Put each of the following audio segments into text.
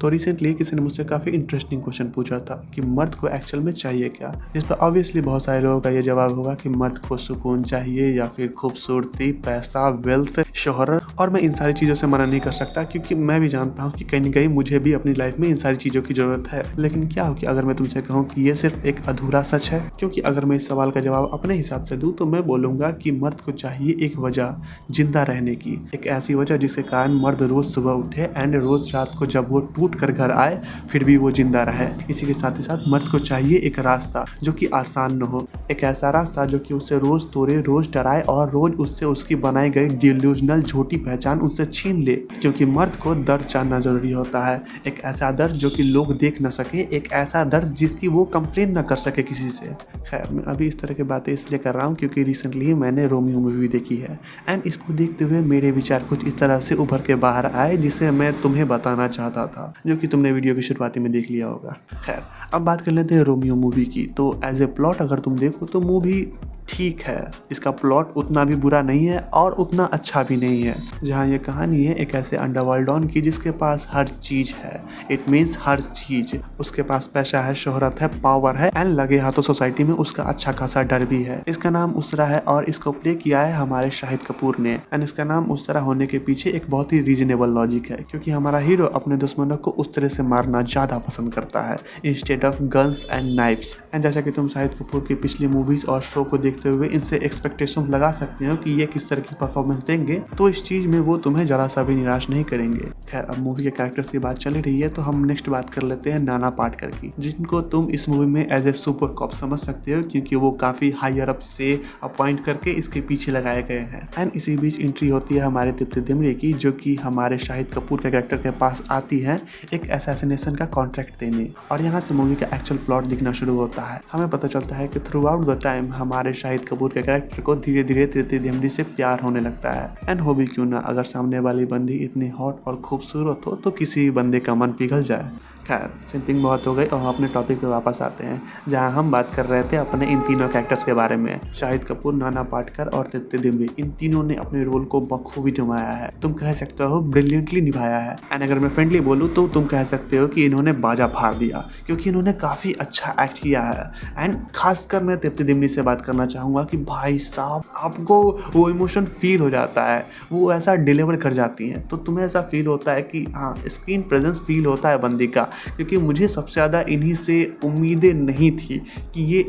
तो रिसेंटली किसी ने मुझसे काफ़ी इंटरेस्टिंग क्वेश्चन पूछा था कि मर्द को एक्चुअल में चाहिए क्या, जिस पर ऑब्वियसली बहुत सारे लोगों का ये जवाब होगा कि मर्द को सुकून चाहिए या फिर खूबसूरती, पैसा, वेल्थ, शोहरत। और मैं इन सारी चीज़ों से मना नहीं कर सकता क्योंकि मैं भी जानता हूँ कि कहीं ना कहीं मुझे भी अपनी लाइफ में इन सारी चीज़ों की ज़रूरत है। लेकिन क्या हो कि अगर मैं तुमसे कहूँ कि ये सिर्फ एक अधूरा सच है, क्योंकि अगर मैं इस सवाल का जवाब अपने हिसाब से दूँ तो मैं बोलूँगा कि मर्द को चाहिए एक वजह जिंदा रहने की, एक ऐसी वजह जिसके कारण मर्द रोज़ सुबह उठे एंड रोज़ रात को जब वो टूट कर घर आए फिर भी वो जिंदा रहे। इसी के साथ ही साथ मर्द को चाहिए एक रास्ता जो कि आसान न हो, एक ऐसा रास्ता जो कि उसे रोज़ तोड़े, रोज़ डराए और रोज़ उससे उसकी बनाई गई डिल्यूजनल झूठी पहचान उससे छीन ले। क्योंकि मर्द को दर्द जानना जरूरी होता है, एक ऐसा दर्द जो कि लोग देख न सके, एक ऐसा दर्द जिसकी वो कंप्लेन न कर सके किसी से। खैर, मैं अभी इस तरह की बातें इसलिए कर रहा हूँ क्योंकि रिसेंटली मैंने रोमियो मूवी देखी है एंड इसको देखते हुए मेरे विचार कुछ इस तरह से उभर के बाहर आए जिसे मैं तुम्हें बताना चाहता था, जो कि तुमने वीडियो की शुरुआती में देख लिया होगा। खैर, अब बात कर लेते हैं रोमियो मूवी की। तो एज ए प्लॉट अगर तुम देखो तो मूवी ठीक है, इसका प्लॉट उतना भी बुरा नहीं है और उतना अच्छा भी नहीं है। जहाँ ये कहानी है एक ऐसे अंडरवर्ल्ड डॉन की जिसके पास हर चीज़ है, इट मीन्स हर चीज़। उसके पास पैसा है, शोहरत है, पावर है एंड लगे हाथों सोसाइटी में उसका अच्छा खासा डर भी है। इसका नाम उसरा है और इसको प्ले किया है हमारे शाहिद कपूर ने। एंड इसका नाम उसरा होने के पीछे एक बहुत ही रीजनेबल लॉजिक है, क्योंकि हमारा हीरो अपने दुश्मनों को उस तरह से मारना ज़्यादा पसंद करता है instead of guns and knifes. And जैसा कि तुम शाहिद कपूर की पिछली मूवीज और शो को देखते हुए इनसे एक्सपेक्टेशन लगा सकते हो कि ये किस तरह की परफॉर्मेंस देंगे, तो इस चीज में वो तुम्हें जरा सा भी निराश नहीं करेंगे। खैर, अब मूवी के कैरेक्टर्स की बात चल रही है तो हम नेक्स्ट बात कर लेते हैं नाना पाटेकर की, जिनको तुम इस मूवी में एज ए सुपर कॉप समझ सकते हो क्योंकि वो काफी हायर अप से अपॉइंट करके इसके पीछे लगाए गए हैं। एंड इसी बीच एंट्री होती है हमारे तृप्ति डिमरी की, जो कि हमारे शाहिद कपूर के कैरेक्टर के पास आती है एक असैसिनेशन का कॉन्ट्रैक्ट देने। और यहाँ से मूवी का एक्चुअल प्लॉट दिखना शुरू होता है। हमें पता चलता है कि थ्रू आउट द टाइम हमारे शाहिद कपूर के कैरेक्टर को धीरे धीरे तृप्ति डिमरी से प्यार होने लगता है। एंड हो भी क्यों ना, अगर सामने वाली बंदी इतनी हॉट और खूबसूरत हो तो किसी भी बंदे का मन पिघल जाए। खैर, सिंपिंग बहुत हो गई और हम अपने टॉपिक पे वापस आते हैं, जहां हम बात कर रहे थे अपने इन तीनों कैरेक्टर्स के बारे में। शाहिद कपूर, नाना पाटेकर और तृप्ति डिमरी, इन तीनों ने अपने रोल को बखूबी निभाया है। तुम कह सकते हो ब्रिलियंटली निभाया है। एंड अगर मैं फ्रेंडली बोलूँ तो तुम कह सकते हो कि इन्होंने बाजा फाड़ दिया, क्योंकि इन्होंने काफ़ी अच्छा एक्ट किया है। एंड खासकर मैं तृप्ति डिमरी से बात करना चाहूँगा कि भाई साहब, आपको वो इमोशन फील हो जाता है, वो ऐसा डिलीवर कर जाती हैं तो तुम्हें ऐसा फील होता है कि हाँ, स्क्रीन प्रेजेंस फील होता है बंदी का। क्योंकि मुझे सबसे ज़्यादा इन्हीं से उम्मीदें नहीं थी कि ये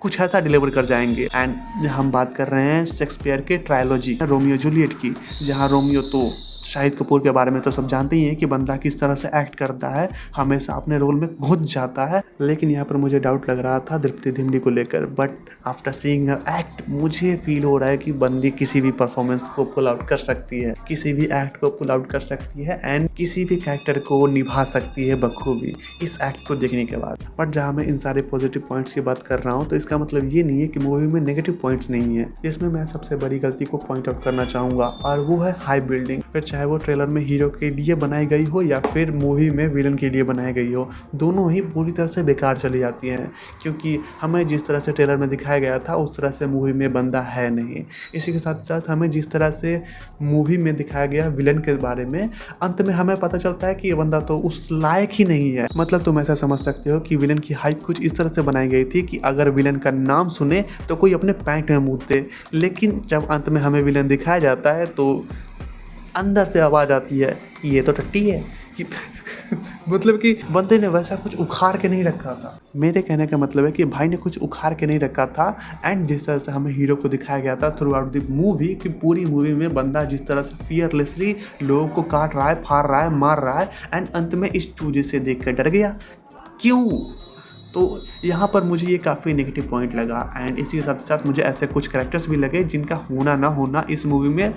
कुछ ऐसा डिलीवर कर जाएंगे। एंड हम बात कर रहे हैं शेक्सपियर के ट्रायलॉजी रोमियो जूलियट की, जहाँ रोमियो तो शाहिद कपूर के बारे में तो सब जानते ही हैं कि बंदा किस तरह से एक्ट करता है, हमेशा अपने रोल में घुस जाता है। लेकिन यहाँ पर मुझे डाउट लग रहा था तृप्ति डिमरी को लेकर, but after seeing her act मुझे फील हो रहा है कि बंदी किसी भी परफॉर्मेंस को पुल आउट कर सकती है, किसी भी एक्ट को पुल आउट कर सकती है एंड किसी भी कैरेक्टर को निभा सकती है बखूबी इस एक्ट को देखने के बाद। बट जहाँ मैं इन सारे पॉजिटिव पॉइंट्स की बात कर रहा हूँ तो इसका मतलब ये नहीं है कि मूवी में नेगेटिव पॉइंट्स नहीं है। इसमें मैं सबसे बड़ी गलती को पॉइंट आउट करना चाहूँगा और वो है हाई बिल्डिंग। फिर चाहे वो ट्रेलर में हीरो के लिए बनाई गई हो या फिर मूवी में विलन के लिए बनाई गई हो, दोनों ही पूरी तरह से बेकार चली जाती हैं, क्योंकि हमें जिस तरह से ट्रेलर में दिखाया गया था उस तरह से मूवी में बंदा है नहीं। इसी के साथ साथ हमें जिस तरह से मूवी में दिखाया गया विलन के बारे में, अंत में हमें पता चलता है कि ये बंदा तो उस लायक ही नहीं है। मतलब तुम ऐसा समझ सकते हो कि विलन की हाइप कुछ इस तरह से बनाई गई थी कि अगर विलन का नाम सुने तो कोई अपने पैंट में मूत दे, लेकिन जब अंत में हमें विलन दिखाया जाता है तो अंदर से आवाज़ आती है कि ये तो टट्टी है कि मतलब कि बंदे ने वैसा कुछ उखाड़ के नहीं रखा था। मेरे कहने का मतलब है कि भाई ने कुछ उखाड़ के नहीं रखा था। एंड जिस तरह से हमें हीरो को दिखाया गया था थ्रू आउट द मूवी कि पूरी मूवी में बंदा जिस तरह से फियरलेसली लोगों को काट रहा है, फाड़ रहा है, मार रहा है एंड अंत में इस चूजे से देख कर डर गया। क्यों? तो यहाँ पर मुझे ये काफ़ी नेगेटिव पॉइंट लगा। एंड इसी के साथ साथ मुझे ऐसे कुछ कैरेक्टर्स भी लगे जिनका होना ना होना इस मूवी में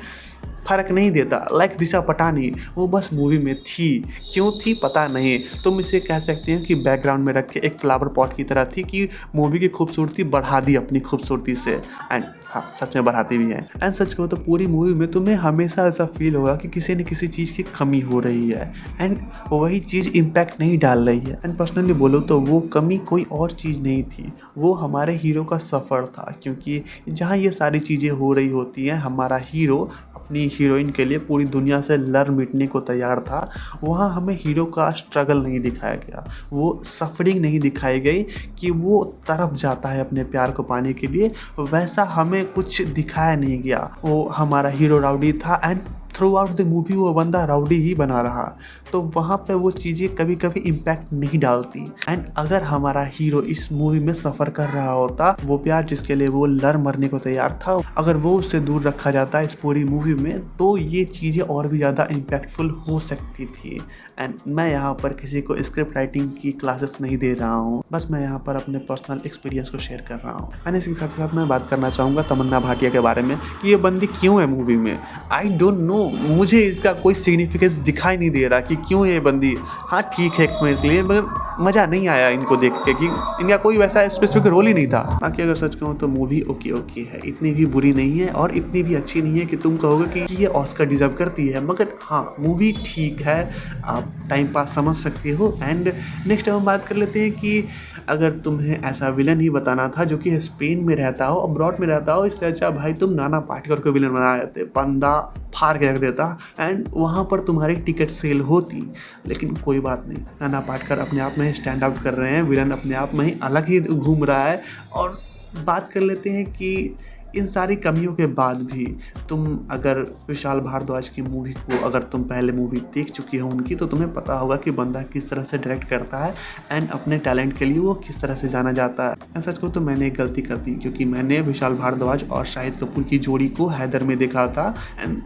फ़र्क नहीं देता। लाइक दिशा पटानी, वो बस मूवी में थी, क्यों थी पता नहीं। तुम इसे कह सकते हैं कि बैकग्राउंड में रख के एक फ्लावर पॉट की तरह थी कि मूवी की खूबसूरती बढ़ा दी अपनी खूबसूरती से। एंड हाँ, सच में बढ़ाती भी हैं। एंड सच कहो तो पूरी मूवी में तुम्हें हमेशा ऐसा फील होगा कि किसी न किसी चीज़ की कमी हो रही है एंड वही चीज़ इम्पैक्ट नहीं डाल रही है। एंड पर्सनली बोलो तो वो कमी कोई और चीज़ नहीं थी, वो हमारे हीरो का सफ़र था, क्योंकि जहाँ ये सारी चीज़ें हो रही होती हैं हमारा हीरो अपनी हीरोइन के लिए पूरी दुनिया से लड़ मिटने को तैयार था। वहाँ हमें हीरो का स्ट्रगल नहीं दिखाया गया, वो सफरिंग नहीं दिखाई गई कि वो तड़प जाता है अपने प्यार को पाने के लिए, वैसा हमें कुछ दिखाया नहीं गया। वो हमारा हीरो राउडी था and through out the movie वो बंदा राउडी ही बना रहा, तो वहाँ पे वो चीज़ें कभी कभी इम्पैक्ट नहीं डालती। एंड अगर हमारा हीरो इस मूवी में सफ़र कर रहा होता, वो प्यार जिसके लिए वो लड़ मरने को तैयार था, अगर वो उससे दूर रखा जाता इस पूरी मूवी में, तो ये चीज़ें और भी ज़्यादा इम्पैक्टफुल हो सकती थी। एंड मैं यहाँ पर किसी को स्क्रिप्ट राइटिंग की क्लासेस नहीं दे रहा हूँ, बस मैं यहाँ पर अपने पर्सनल एक्सपीरियंस को शेयर कर रहा हूँ। एंड इसके साथ साथ मैं बात करना चाहूँगा तमन्ना भाटिया के बारे में कि ये बंदी क्यों है मूवी में। आई डोंट नो, मुझे इसका कोई सिग्निफिकेंस दिखाई नहीं दे रहा कि क्यों ये बंदी। हाँ ठीक है मेरे लिए, मगर मज़ा नहीं आया इनको देख के कि इनका कोई वैसा स्पेसिफिक रोल ही नहीं था। बाकी अगर सच कहूँ तो मूवी ओके ओके है, इतनी भी बुरी नहीं है और इतनी भी अच्छी नहीं है कि तुम कहोगे कि ये ऑस्कर डिजर्व करती है, मगर हाँ मूवी ठीक है, आप टाइम पास समझ सकते हो। एंड नेक्स्ट हम बात कर लेते हैं कि अगर तुम्हें ऐसा विलन ही बताना था जो कि स्पेन में रहता हो, अब्रॉड में रहता हो, इससे अच्छा भाई तुम नाना पाटेकर को विलन बना देते, बंदा फाड़ के रख देता एंड वहाँ पर तुम्हारी टिकट सेल होती। लेकिन कोई बात नहीं, नाना पाटेकर अपने आप में स्टैंड आउट कर रहे हैं, विलन अपने आप में ही अलग ही घूम रहा है। और बात कर लेते हैं कि इन सारी कमियों के बाद भी तुम अगर विशाल भारद्वाज की मूवी को अगर तुम पहले मूवी देख चुकी हो उनकी, तो तुम्हें पता होगा कि बंदा किस तरह से डायरेक्ट करता है एंड अपने टैलेंट के लिए वो किस तरह से जाना जाता है। सच को तो मैंने एक गलती कर दी, क्योंकि मैंने विशाल भारद्वाज और शाहिद कपूर की जोड़ी को हैदर में देखा था एंड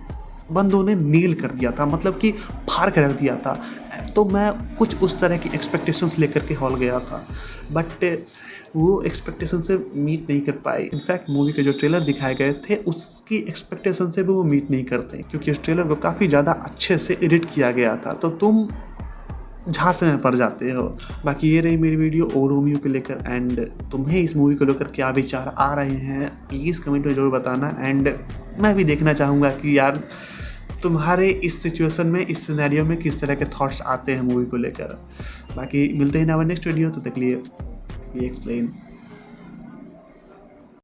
बंदों ने नील कर दिया था, मतलब कि फाड़ कर रख दिया था। तो मैं कुछ उस तरह की एक्सपेक्टेशंस लेकर के हॉल गया था, बट वो एक्सपेक्टेशन से मीट नहीं कर पाए। इनफैक्ट मूवी के जो ट्रेलर दिखाए गए थे उसकी एक्सपेक्टेशन से भी वो मीट नहीं करते, क्योंकि उस ट्रेलर को काफ़ी ज़्यादा अच्छे से एडिट किया गया था, तो तुम झांसे में पड़ जाते हो। बाकी ये रही मेरी वीडियो ओ रोमियो को लेकर, एंड तुम्हें इस मूवी को लेकर क्या विचार आ रहे हैं प्लीज़ कमेंट में ज़रूर बताना। एंड मैं भी देखना चाहूँगा कि यार तुम्हारे इस सिचुएशन में, इस सिनेरियो में किस तरह के थॉट्स आते हैं मूवी को लेकर। बाकी मिलते हैं ना नेक्स्ट वीडियो, तो तक लिए एक्सप्लेन।